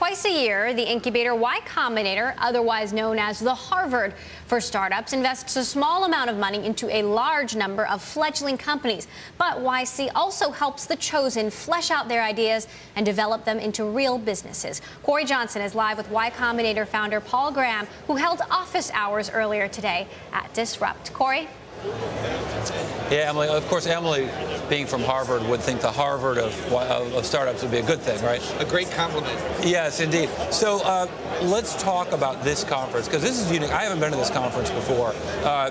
Twice a year, the incubator Y Combinator, otherwise known as the Harvard for startups, invests a small amount of money into a large number of fledgling companies. But YC also helps the chosen flesh out their ideas and develop them into real businesses. Cory Johnson is live with Y Combinator founder Paul Graham, who held office hours earlier today at Disrupt. Cory? Yeah, Emily, of course, Emily, being from Harvard, would think the Harvard of startups would be a good thing, right? A great compliment. Yes, indeed. So let's talk about this conference, because this is unique. I haven't been to this conference before,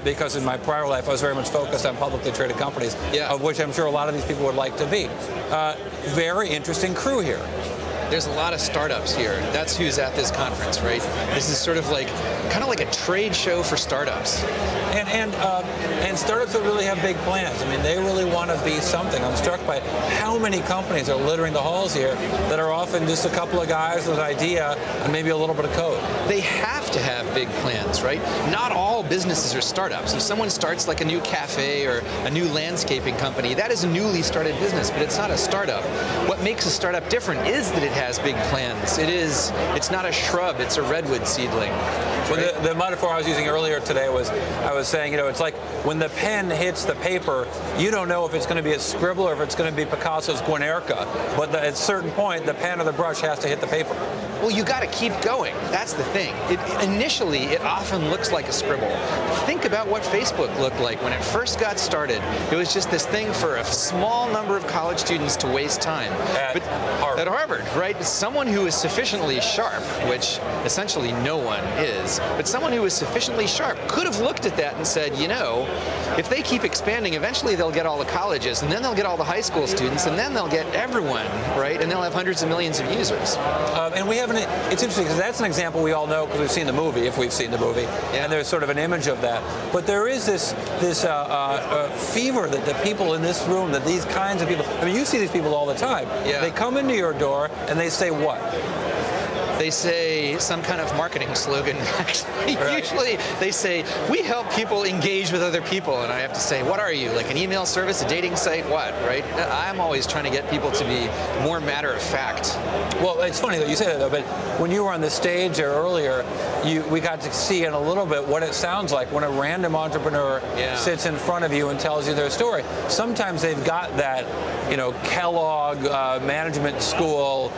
because in my prior life I was very much focused on publicly traded companies, of which I'm sure a lot of these people would like to be. Very interesting crew here. There's a lot of startups here. That's who's at this conference, right? This is sort of like, kind of like a trade show for startups. And startups that really have big plans. I mean, they really want to be something. I'm struck by how many companies are littering the halls here that are often just a couple of guys with an idea and maybe a little bit of code. They have to have big plans, right? Not all businesses are startups. If someone starts like a new cafe or a new landscaping company, that is a newly started business, but it's not a startup. What makes a startup different is that it has big plans. It's not a shrub, it's a redwood seedling. Right? Well, the metaphor I was using earlier today was, I was saying, you know, it's like when the pen hits the paper, you don't know if it's going to be a scribble or if it's going to be Picasso's Guernica, but at a certain point, the pen or the brush has to hit the paper. Well, you got to keep going. That's the thing. Initially, it often looks like a scribble. Think about what Facebook looked like when it first got started. It was just this thing for a small number of college students to waste time. At Harvard, right? Someone who is sufficiently sharp, which essentially no one is, but someone who is sufficiently sharp could have looked at that and said, you know, if they keep expanding, eventually they'll get all the colleges, and then they'll get all the high school students, and then they'll get everyone, right? And they'll have hundreds of millions of users. And we have it's interesting because that's an example we all know because we've seen the movie, if we've seen the movie, and there's sort of an image of that. But there is this fever that the people in this room, that these kinds of people, I mean, you see these people all the time. Yeah. They come into your door and they say what? They say some kind of marketing slogan. Actually, right. Usually they say, we help people engage with other people. And I have to say, what are you? Like an email service, a dating site, what, right? I'm always trying to get people to be more matter of fact. Well, it's funny that you say that, though, but when you were on the stage there earlier, we got to see in a little bit what it sounds like when a random entrepreneur sits in front of you and tells you their story. Sometimes they've got that, you know, Kellogg management school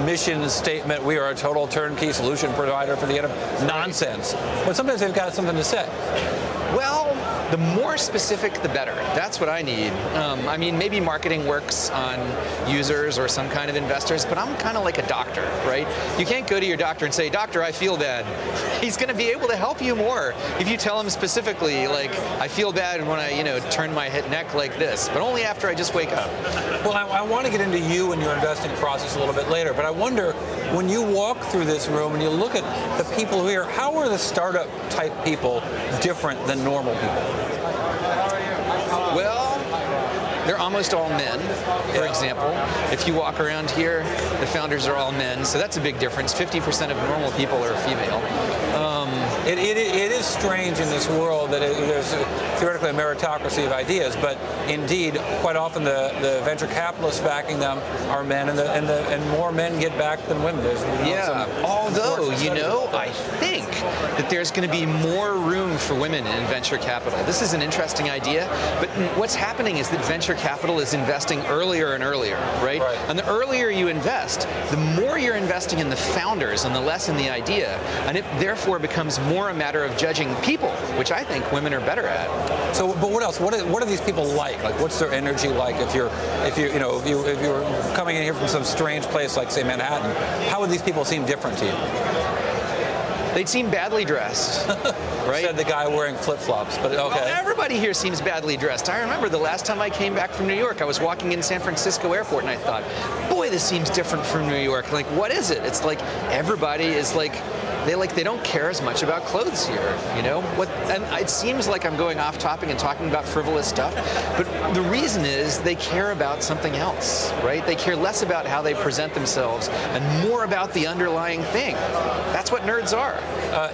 mission statement, we are a total turnkey solution provider for the end of nonsense. But sometimes they've got something to say. Well, the more specific, the better. That's what I need. I mean, maybe marketing works on users or some kind of investors, but I'm kind of like a doctor, right? You can't go to your doctor and say, doctor, I feel bad. He's going to be able to help you more if you tell him specifically, like, I feel bad when I, you know, turn my neck like this, but only after I just wake up. Well, I want to get into you and your investing process a little bit later, but I wonder, when you walk through this room and you look at the people here, how are the startup type people different than normal people? Well, they're almost all men, for example. If you walk around here, the founders are all men, so that's a big difference. 50% of normal people are female. It is strange in this world that there's theoretically a meritocracy of ideas, but indeed, quite often the venture capitalists backing them are men, and more men get backed than women. Although, you know, I think that there's going to be more room for women in venture capital. This is an interesting idea, but what's happening is that venture capital is investing earlier and earlier, right? And the earlier you invest, the more you're investing in the founders and the less in the idea, and it therefore becomes more a matter of judging people, which I think women are better at. So, but what else? What are these people like? Like, what's their energy like? If you were coming in here from some strange place like, say, Manhattan, how would these people seem different to you? They'd seem badly dressed, right? Said the guy wearing flip-flops, but okay. Well, everybody here seems badly dressed. I remember the last time I came back from New York, I was walking in San Francisco airport and I thought, boy, this seems different from New York. Like, what is it? It's like everybody is like, they don't care as much about clothes here, you know? And it seems like I'm going off topic and talking about frivolous stuff, but the reason is they care about something else, right? They care less about how they present themselves and more about the underlying thing. That's what nerds are.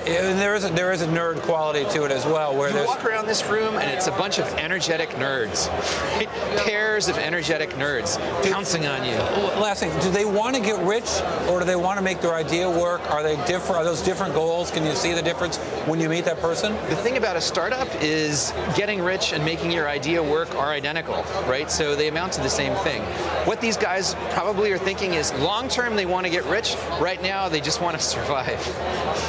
And there is a nerd quality to it as well. Where you walk around this room and it's a bunch of energetic nerds, right? Pairs of energetic nerds pouncing on you. last thing, do they want to get rich or do they want to make their idea work? Are they different? Are those different goals? Can you see the difference when you meet that person? The thing about a startup is getting rich and making your idea work are identical, right? So they amount to the same thing. What these guys probably are thinking is long term they want to get rich. Right now they just want to survive.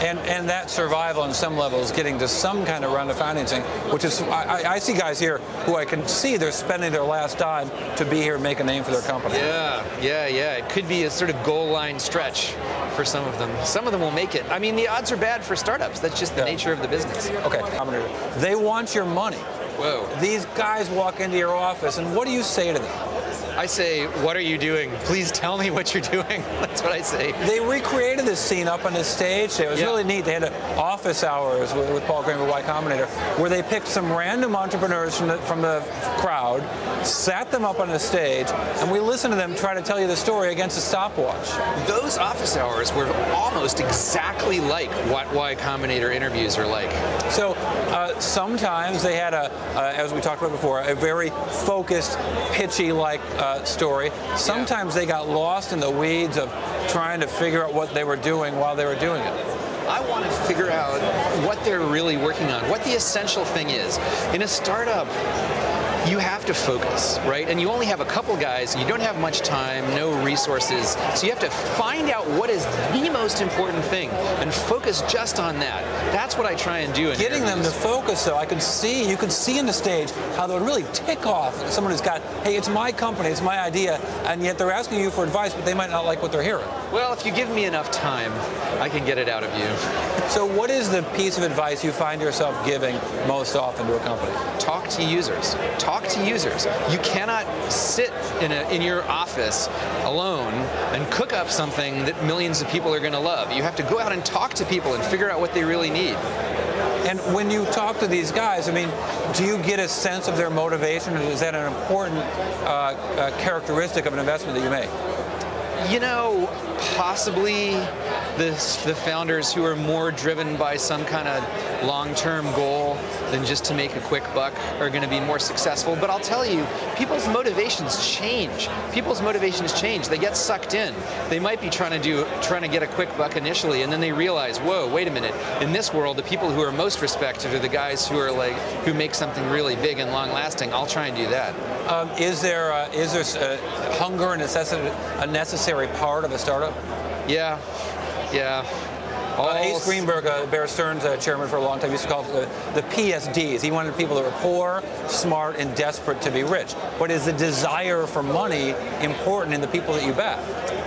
And that survival on some level is getting to some kind of round of financing, which is, I see guys here who I can see they're spending their last dime to be here and make a name for their company. Yeah. It could be a sort of goal line stretch for some of them. Some of them will make it. I mean, the odds are bad for startups. That's just the nature of the business. Okay, they want your money. Whoa. These guys walk into your office, and what do you say to them? I say, what are you doing? Please tell me what you're doing. That's what I say. They recreated this scene up on this stage. It was really neat. They had office hours with Paul Graham and Y Combinator, where they picked some random entrepreneurs from the crowd, sat them up on the stage, and we listened to them try to tell you the story against a stopwatch. Those office hours were almost exactly like what Y Combinator interviews are like. So sometimes they had as we talked about before, a very focused, pitchy-like story. Sometimes they got lost in the weeds of trying to figure out what they were doing while they were doing it. I want to figure out what they're really working on, what the essential thing is. In a startup, you have to focus, right? And you only have a couple guys, and you don't have much time, no resources. So you have to find out what is the most important thing and focus just on that. That's what I try and do in Getting interviews. them to focus, though, you can see in the stage how they would really tick off someone who's got, hey, it's my company, it's my idea, and yet they're asking you for advice, but they might not like what they're hearing. Well, if you give me enough time, I can get it out of you. So what is the piece of advice you find yourself giving most often to a company? Talk to users. Talk to users. You cannot sit in your office alone and cook up something that millions of people are going to love. You have to go out and talk to people and figure out what they really need. And when you talk to these guys, I mean, do you get a sense of their motivation, or is that an important characteristic of an investment that you make? You know, possibly the founders who are more driven by some kind of long-term goal than just to make a quick buck are going to be more successful. But I'll tell you, people's motivations change. People's motivations change. They get sucked in. They might be trying to get a quick buck initially, and then they realize, whoa, wait a minute. In this world, the people who are most respected are the guys who make something really big and long-lasting. I'll try and do that. Is there hunger and a necessary part of a startup? Yeah. Ace Greenberg, Bear Stearns chairman for a long time, used to call it the PSDs. He wanted people that were poor, smart, and desperate to be rich. But is the desire for money important in the people that you back?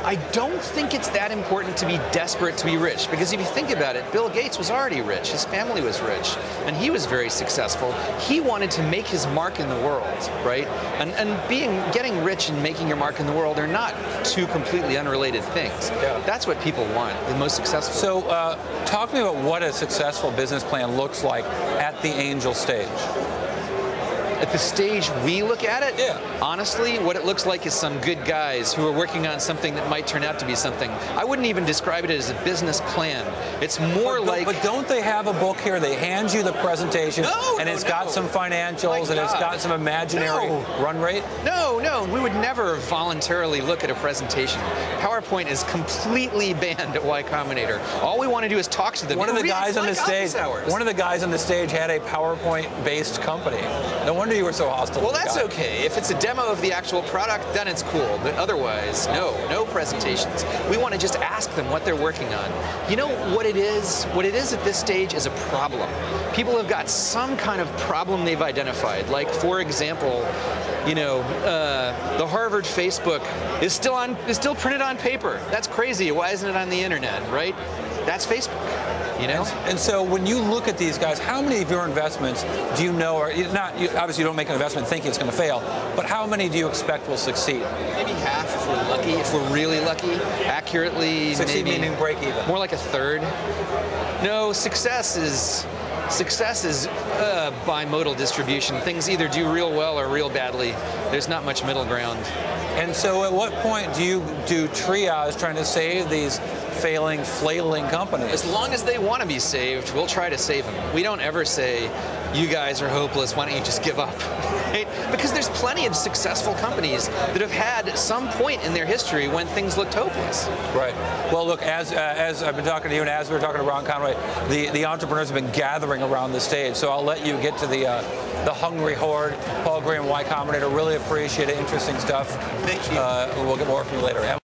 I don't think it's that important to be desperate to be rich, because if you think about it, Bill Gates was already rich, his family was rich, and he was very successful. He wanted to make his mark in the world, right? And getting rich and making your mark in the world are not two completely unrelated things. Yeah. That's what people want, the most successful. So talk to me about what a successful business plan looks like at the angel stage. At the stage we look at it, yeah. Honestly, what it looks like is some good guys who are working on something that might turn out to be something. I wouldn't even describe it as a business plan. It's more like... But don't they have a book here? They hand you the presentation, and it's got some financials, and it's got some imaginary run rate? No, we would never voluntarily look at a presentation. PowerPoint is completely banned at Y Combinator. All we want to do is talk to them. One of the guys on the stage had a PowerPoint-based company. No wonder you were so hostile. Well, that's okay. If it's a demo of the actual product, then it's cool. But otherwise, no presentations. We want to just ask them what they're working on. You know what it is? What it is at this stage is a problem. People have got some kind of problem they've identified. Like, for example, the Harvard Facebook is still printed on paper. That's crazy. Why isn't it on the internet, right? That's Facebook. And so when you look at these guys, how many of your investments do you know are obviously you don't make an investment thinking it's going to fail, but how many do you expect will succeed? Maybe half if we're lucky, if we're really lucky. Accurately, succeed maybe meaning break even. More like a third. No, success is bimodal distribution. Things either do real well or real badly. There's not much middle ground. And so at what point do you do triage trying to save these failing, flailing companies. As long as they want to be saved, we'll try to save them. We don't ever say, you guys are hopeless, why don't you just give up? Right? Because there's plenty of successful companies that have had some point in their history when things looked hopeless. Right. Well, look, as I've been talking to you and as we were talking to Ron Conway, the entrepreneurs have been gathering around the stage. So I'll let you get to the hungry horde. Paul Graham, Y Combinator, really appreciate it. Interesting stuff. Thank you. We'll get more from you later.